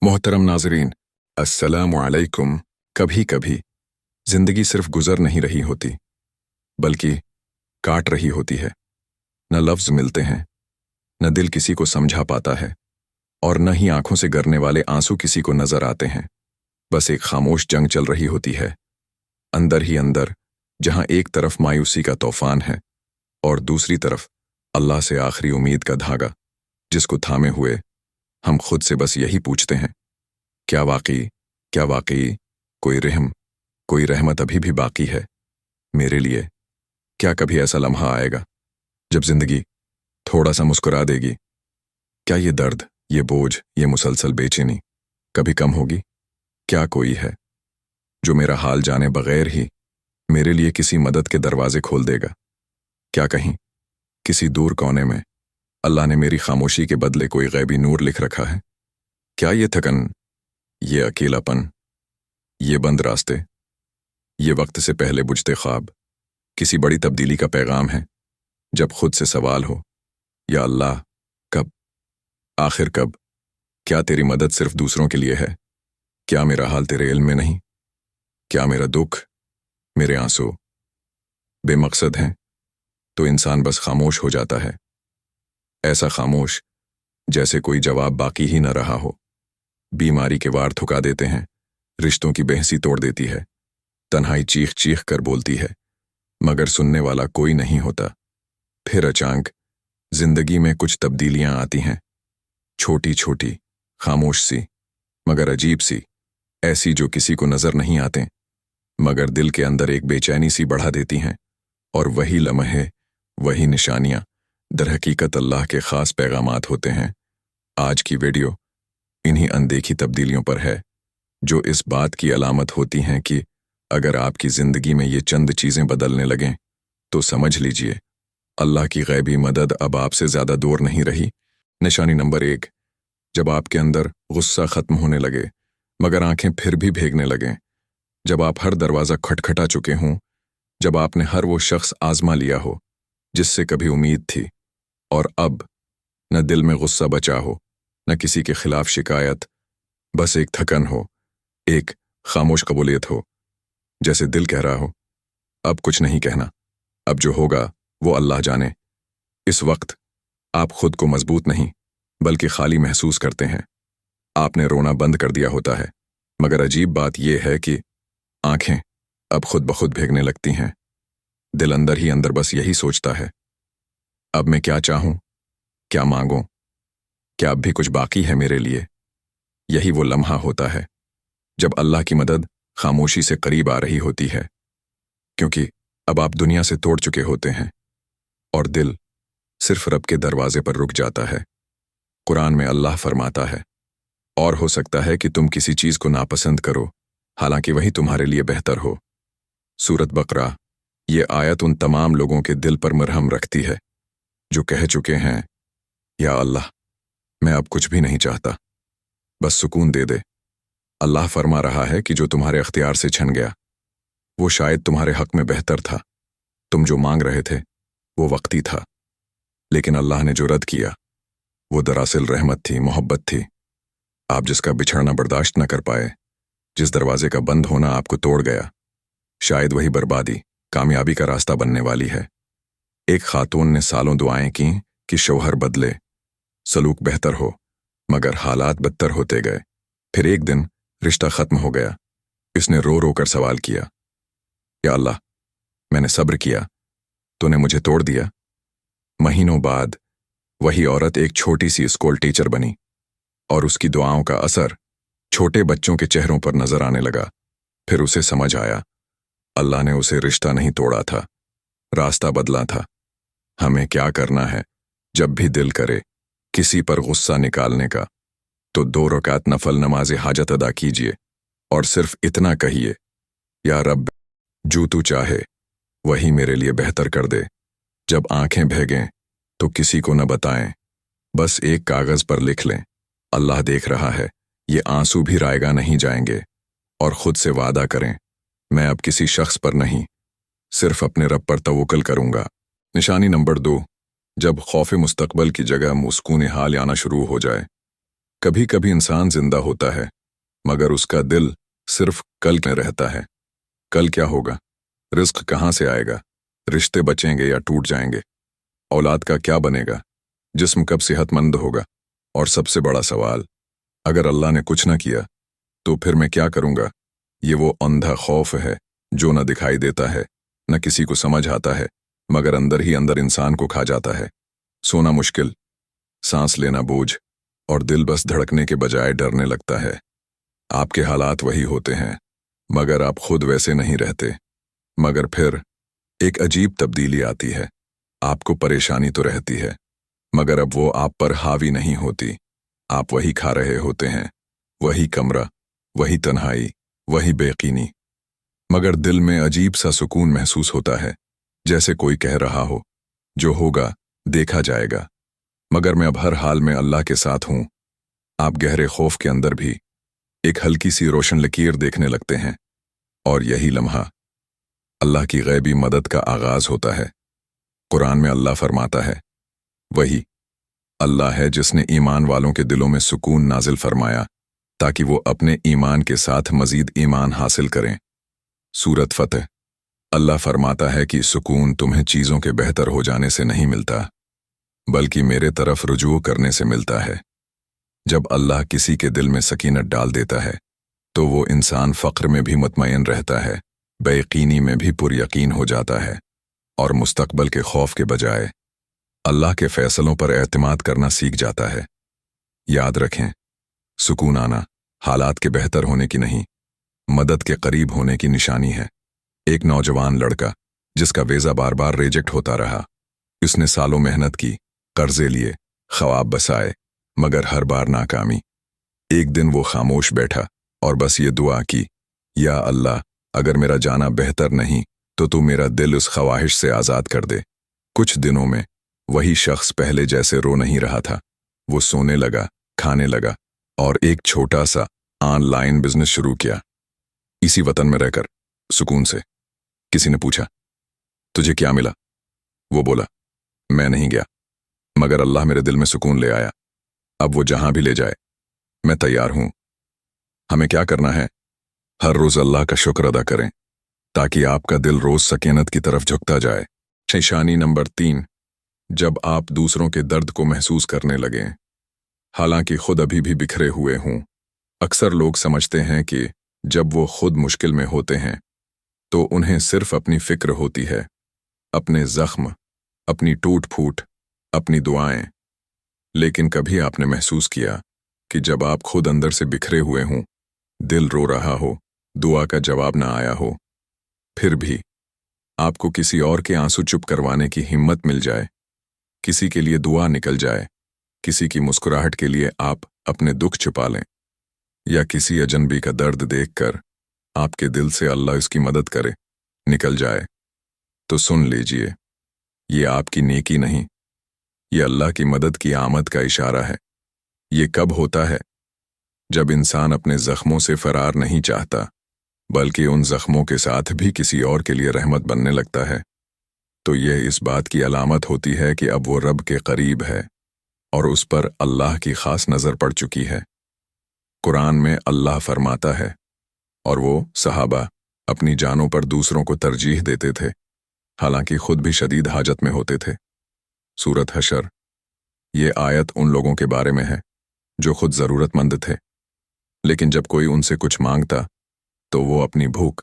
मोहतरम नाजरीन, अस्सलामु अलैकुम। कभी कभी जिंदगी सिर्फ गुजर नहीं रही होती, बल्कि काट रही होती है। न लफ्ज मिलते हैं, न दिल किसी को समझा पाता है, और न ही आंखों से गिरने वाले आंसू किसी को नजर आते हैं। बस एक खामोश जंग चल रही होती है, अंदर ही अंदर, जहां एक तरफ मायूसी का तूफान है और दूसरी तरफ अल्लाह से आखिरी उम्मीद का धागा, जिसको थामे हुए हम खुद से बस यही पूछते हैं, क्या वाकई कोई रहम, कोई रहमत अभी भी बाकी है मेरे लिए? क्या कभी ऐसा लम्हा आएगा जब जिंदगी थोड़ा सा मुस्कुरा देगी? क्या ये दर्द, ये बोझ, ये मुसलसल बेचैनी कभी कम होगी? क्या कोई है जो मेरा हाल जाने बगैर ही मेरे लिए किसी मदद के दरवाजे खोल देगा? क्या कहीं किसी दूर कोने में अल्लाह ने मेरी खामोशी के बदले कोई गैबी नूर लिख रखा है? क्या ये थकन, ये अकेलापन, ये बंद रास्ते, ये वक्त से पहले बुझते ख्वाब किसी बड़ी तब्दीली का पैगाम है? जब खुद से सवाल हो, या अल्लाह कब, आखिर कब? क्या तेरी मदद सिर्फ दूसरों के लिए है? क्या मेरा हाल तेरे इल्म में नहीं? क्या मेरा दुख, मेरे आंसू बेमकसद हैं? तो इंसान बस खामोश हो जाता है, ऐसा खामोश जैसे कोई जवाब बाकी ही न रहा हो। बीमारी के वार थुका देते हैं, रिश्तों की बेहसी तोड़ देती है, तन्हाई चीख चीख कर बोलती है, मगर सुनने वाला कोई नहीं होता। फिर अचानक जिंदगी में कुछ तब्दीलियां आती हैं, छोटी छोटी, खामोश सी, मगर अजीब सी, ऐसी जो किसी को नजर नहीं आते, मगर दिल के अंदर एक बेचैनी सी बढ़ा देती हैं। और वही लम्हे, वही निशानियां दरहकीकत अल्लाह के खास पैगामात होते हैं। आज की वीडियो इन्हीं अनदेखी तब्दीलियों पर है, जो इस बात की अलामत होती हैं कि अगर आपकी जिंदगी में ये चंद चीजें बदलने लगें तो समझ लीजिए अल्लाह की गैबी मदद अब आपसे ज्यादा दूर नहीं रही। निशानी नंबर 1, जब आपके अंदर गुस्सा खत्म होने लगे मगर आंखें फिर भी भीगने लगें, जब आप हर दरवाजा खटखटा चुके हों, जब आपने हर वो शख्स आजमा लिया हो जिससे कभी उम्मीद थी, और अब न दिल में गुस्सा बचा हो, न किसी के खिलाफ शिकायत, बस एक थकन हो, एक खामोश कबूलियत हो, जैसे दिल कह रहा हो अब कुछ नहीं कहना, अब जो होगा वो अल्लाह जाने। इस वक्त आप खुद को मजबूत नहीं बल्कि खाली महसूस करते हैं। आपने रोना बंद कर दिया होता है, मगर अजीब बात यह है कि आंखें अब खुद ब खुद भीगने लगती हैं। दिल अंदर ही अंदर बस यही सोचता है, अब मैं क्या चाहूं, क्या मांगूं, क्या अब भी कुछ बाकी है मेरे लिए? यही वो लम्हा होता है जब अल्लाह की मदद खामोशी से करीब आ रही होती है, क्योंकि अब आप दुनिया से तोड़ चुके होते हैं और दिल सिर्फ रब के दरवाजे पर रुक जाता है। कुरान में अल्लाह फरमाता है, और हो सकता है कि तुम किसी चीज को नापसंद करो, हालांकि वही तुम्हारे लिए बेहतर हो। सूरत बकरा। ये आयत उन तमाम लोगों के दिल पर मरहम रखती है जो कह चुके हैं, या अल्लाह मैं अब कुछ भी नहीं चाहता, बस सुकून दे दे। अल्लाह फरमा रहा है कि जो तुम्हारे अख्तियार से छन गया वो शायद तुम्हारे हक में बेहतर था। तुम जो मांग रहे थे वो वक्ती था, लेकिन अल्लाह ने जो रद्द किया वो दरअसल रहमत थी, मोहब्बत थी। आप जिसका बिछड़ना बर्दाश्त न कर पाए, जिस दरवाजे का बंद होना आपको तोड़ गया, शायद वही बर्बादी कामयाबी का रास्ता बनने वाली है। एक खातून ने सालों दुआएं की कि शौहर बदले, सलूक बेहतर हो, मगर हालात बदतर होते गए। फिर एक दिन रिश्ता खत्म हो गया। इसने रो रो कर सवाल किया, या अल्लाह मैंने सब्र किया, तूने मुझे तोड़ दिया। महीनों बाद वही औरत एक छोटी सी स्कूल टीचर बनी, और उसकी दुआओं का असर छोटे बच्चों के चेहरों पर नजर आने लगा। फिर उसे समझ आया, अल्लाह ने उसे रिश्ता नहीं तोड़ा था, रास्ता बदला था। हमें क्या करना है, जब भी दिल करे किसी पर गुस्सा निकालने का, तो 2 रकात नफल नमाज हाजत अदा कीजिए और सिर्फ इतना कहिए, या रब जो तू चाहे वही मेरे लिए बेहतर कर दे। जब आंखें भीगें तो किसी को न बताएं, बस एक कागज पर लिख लें, अल्लाह देख रहा है, ये आंसू भी रायगा नहीं जाएंगे। और खुद से वादा करें, मैं अब किसी शख्स पर नहीं, सिर्फ अपने रब पर तवक्कुल करूंगा। निशानी नंबर 2, जब खौफ मुस्तकबल की जगह मुस्कून हाल आना शुरू हो जाए। कभी कभी इंसान जिंदा होता है मगर उसका दिल सिर्फ कल में रहता है। कल क्या होगा? रिस्क कहाँ से आएगा? रिश्ते बचेंगे या टूट जाएंगे? औलाद का क्या बनेगा? जिस्म कब सेहतमंद होगा? और सबसे बड़ा सवाल, अगर अल्लाह ने कुछ न किया तो फिर मैं क्या करूंगा? ये वो अंधा खौफ है जो न दिखाई देता है, न किसी को समझ आता है, मगर अंदर ही अंदर इंसान को खा जाता है। सोना मुश्किल, सांस लेना बोझ, और दिल बस धड़कने के बजाय डरने लगता है। आपके हालात वही होते हैं, मगर आप खुद वैसे नहीं रहते। मगर फिर एक अजीब तब्दीली आती है। आपको परेशानी तो रहती है, मगर अब वो आप पर हावी नहीं होती। आप वही खा रहे होते हैं, वही कमरा, वही तन्हाई, वही बेयकीनी, मगर दिल में अजीब सा सुकून महसूस होता है, जैसे कोई कह रहा हो, जो होगा देखा जाएगा। मगर मैं अब हर हाल में अल्लाह के साथ हूं। आप गहरे खौफ के अंदर भी एक हल्की सी रोशन लकीर देखने लगते हैं, और यही लम्हा अल्लाह की गैबी मदद का आगाज होता है। कुरान में अल्लाह फरमाता है, वही अल्लाह है जिसने ईमान वालों के दिलों में सुकून नाजिल फरमाया ताकि वो अपने ईमान के साथ मजीद ईमान हासिल करें। सूरत फतह। अल्लाह फरमाता है कि सुकून तुम्हें चीज़ों के बेहतर हो जाने से नहीं मिलता, बल्कि मेरे तरफ रुजू करने से मिलता है। जब अल्लाह किसी के दिल में सकीनत डाल देता है तो वो इंसान फ़क्र में भी मुतमईन रहता है, बेयकीनी में भी पुरयकीन हो जाता है, और मुस्तकबल के खौफ के बजाय अल्लाह के फैसलों पर एतमाद करना सीख जाता है। याद रखें, सुकून आना हालात के बेहतर होने की नहीं, मदद के करीब होने की निशानी है। एक नौजवान लड़का जिसका वीज़ा बार बार रिजेक्ट होता रहा, उसने सालों मेहनत की, कर्जे लिए, ख्वाब बसाए, मगर हर बार नाकामी। एक दिन वो खामोश बैठा और बस ये दुआ की, या अल्लाह, अगर मेरा जाना बेहतर नहीं तो तू मेरा दिल उस ख्वाहिश से आज़ाद कर दे। कुछ दिनों में वही शख्स पहले जैसे रो नहीं रहा था। वो सोने लगा, खाने लगा, और एक छोटा सा ऑनलाइन बिजनेस शुरू किया, इसी वतन में रहकर, सुकून से। किसी ने पूछा, तुझे क्या मिला? वो बोला, मैं नहीं गया, मगर अल्लाह मेरे दिल में सुकून ले आया। अब वो जहां भी ले जाए मैं तैयार हूं। हमें क्या करना है? हर रोज अल्लाह का शुक्र अदा करें ताकि आपका दिल रोज सकीनत की तरफ झुकता जाए। निशानी नंबर 3, जब आप दूसरों के दर्द को महसूस करने लगें, हालांकि खुद अभी भी बिखरे हुए हों। अक्सर लोग समझते हैं कि जब वो खुद मुश्किल में होते हैं तो उन्हें सिर्फ अपनी फिक्र होती है, अपने जख्म, अपनी टूट फूट, अपनी दुआएं। लेकिन कभी आपने महसूस किया कि जब आप खुद अंदर से बिखरे हुए हों, दिल रो रहा हो, दुआ का जवाब ना आया हो, फिर भी आपको किसी और के आंसू चुप करवाने की हिम्मत मिल जाए, किसी के लिए दुआ निकल जाए, किसी की मुस्कुराहट के लिए आप अपने दुख छुपा लें, या किसी अजनबी का दर्द देखकर आपके दिल से अल्लाह इसकी मदद करे, निकल जाए, तो सुन लीजिए, ये आपकी नेकी नहीं, ये अल्लाह की मदद की आमद का इशारा है। ये कब होता है? जब इंसान अपने जख्मों से फरार नहीं चाहता, बल्कि उन जख्मों के साथ भी किसी और के लिए रहमत बनने लगता है। तो यह इस बात की अलामत होती है कि अब वो रब के करीब है और उस पर अल्लाह की खास नज़र पड़ चुकी है। कुरान में अल्लाह फरमाता है, और वो सहाबा अपनी जानों पर दूसरों को तरजीह देते थे, हालांकि खुद भी शदीद हाजत में होते थे। सूरत हशर। ये आयत उन लोगों के बारे में है जो खुद ज़रूरतमंद थे, लेकिन जब कोई उनसे कुछ मांगता तो वो अपनी भूख,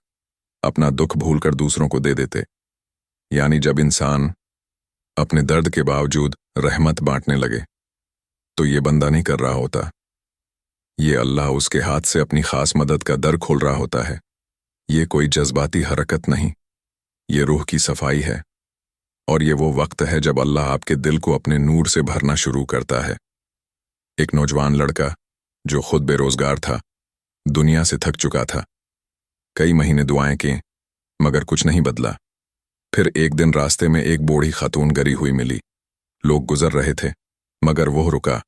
अपना दुख भूलकर दूसरों को दे देते। यानी जब इंसान अपने दर्द के बावजूद रहमत बांटने लगे तो ये बंदा नहीं कर रहा होता, ये अल्लाह उसके हाथ से अपनी खास मदद का दर खोल रहा होता है। ये कोई जज्बाती हरकत नहीं, ये रूह की सफाई है, और ये वो वक्त है जब अल्लाह आपके दिल को अपने नूर से भरना शुरू करता है। एक नौजवान लड़का जो खुद बेरोजगार था, दुनिया से थक चुका था, कई महीने दुआएं की, मगर कुछ नहीं बदला। फिर एक दिन रास्ते में एक बूढ़ी खातून गरी हुई मिली। लोग गुजर रहे थे, मगर वो रुका,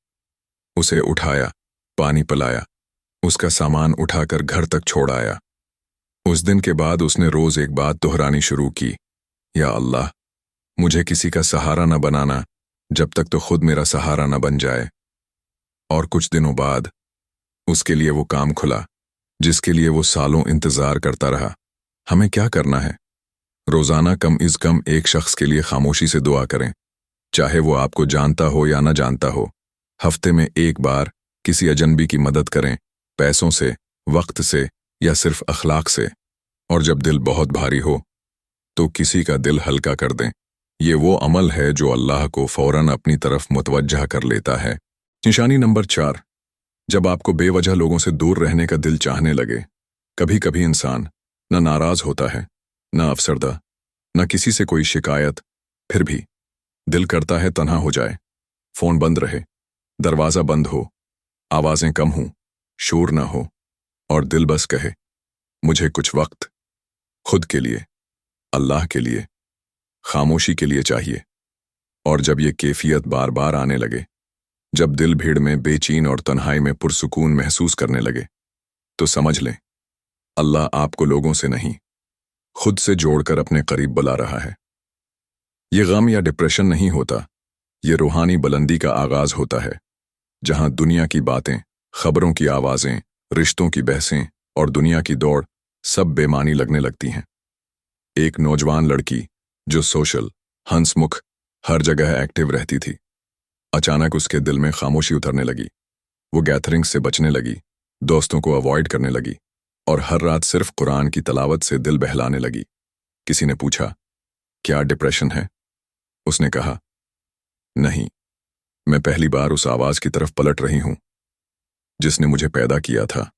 उसे उठाया, पानी पिलाया, उसका सामान उठाकर घर तक छोड़ आया। उस दिन के बाद उसने रोज एक बात दोहरानी शुरू की, या अल्लाह, मुझे किसी का सहारा न बनाना जब तक तो खुद मेरा सहारा न बन जाए। और कुछ दिनों बाद उसके लिए वो काम खुला जिसके लिए वो सालों इंतजार करता रहा। हमें क्या करना है? रोजाना कम इज कम एक शख्स के लिए खामोशी से दुआ करें, चाहे वो आपको जानता हो या ना जानता हो। हफ्ते में एक बार किसी अजनबी की मदद करें, पैसों से, वक्त से या सिर्फ अखलाक से। और जब दिल बहुत भारी हो तो किसी का दिल हल्का कर दें। ये वो अमल है जो अल्लाह को फौरन अपनी तरफ मुतवज्जह कर लेता है। निशानी नंबर 4, जब आपको बेवजह लोगों से दूर रहने का दिल चाहने लगे। कभी कभी इंसान न नाराज होता है, न अफसरदा, न किसी से कोई शिकायत, फिर भी दिल करता है तन्हा हो जाए, फोन बंद रहे, दरवाजा बंद हो, आवाजें कम हों, शोर न हो, और दिल बस कहे मुझे कुछ वक्त खुद के लिए, अल्लाह के लिए, खामोशी के लिए चाहिए। और जब ये कैफियत बार बार आने लगे, जब दिल भीड़ में बेचैन और तन्हाई में पुरसुकून महसूस करने लगे, तो समझ लें अल्लाह आपको लोगों से नहीं, खुद से जोड़कर अपने करीब बुला रहा है। ये गम या डिप्रेशन नहीं होता, ये रूहानी बुलंदी का आगाज होता है, जहां दुनिया की बातें, खबरों की आवाजें, रिश्तों की बहसें और दुनिया की दौड़ सब बेमानी लगने लगती हैं। एक नौजवान लड़की जो सोशल, हंसमुख, हर जगह एक्टिव रहती थी, अचानक उसके दिल में खामोशी उतरने लगी। वो गैदरिंग्स से बचने लगी, दोस्तों को अवॉइड करने लगी और हर रात सिर्फ कुरान की तलावत से दिल बहलाने लगी। किसी ने पूछा, क्या डिप्रेशन है? उसने कहा, नहीं, मैं पहली बार उस आवाज की तरफ पलट रही हूं जिसने मुझे पैदा किया था।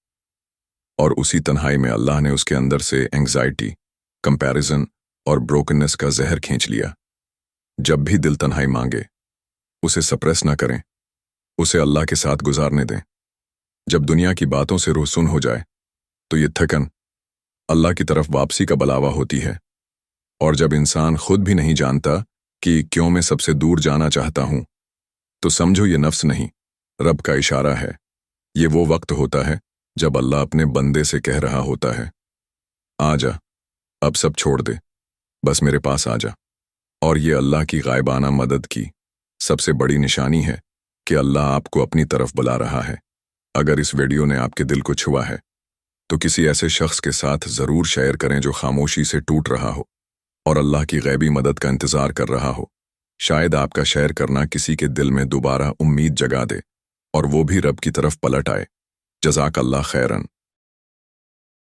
और उसी तन्हाई में अल्लाह ने उसके अंदर से एंग्जाइटी, कंपैरिजन और ब्रोकननेस का जहर खींच लिया। जब भी दिल तन्हाई मांगे, उसे सप्रेस ना करें, उसे अल्लाह के साथ गुजारने दें। जब दुनिया की बातों से रूह सुन हो जाए, तो ये थकन अल्लाह की तरफ वापसी का बुलावा होती है। और जब इंसान खुद भी नहीं जानता कि क्यों मैं सबसे दूर जाना चाहता हूं, तो समझो ये नफ्स नहीं, रब का इशारा है। ये वो वक्त होता है जब अल्लाह अपने बंदे से कह रहा होता है, आजा, अब सब छोड़ दे, बस मेरे पास आजा। और ये अल्लाह की गायबाना मदद की सबसे बड़ी निशानी है कि अल्लाह आपको अपनी तरफ बुला रहा है। अगर इस वीडियो ने आपके दिल को छुआ है, तो किसी ऐसे शख्स के साथ ज़रूर शेयर करें जो खामोशी से टूट रहा हो और अल्लाह की गैबी मदद का इंतज़ार कर रहा हो। शायद आपका शेयर करना किसी के दिल में दोबारा उम्मीद जगा दे और वो भी रब की तरफ पलट आए। जज़ाक अल्लाह खैरन।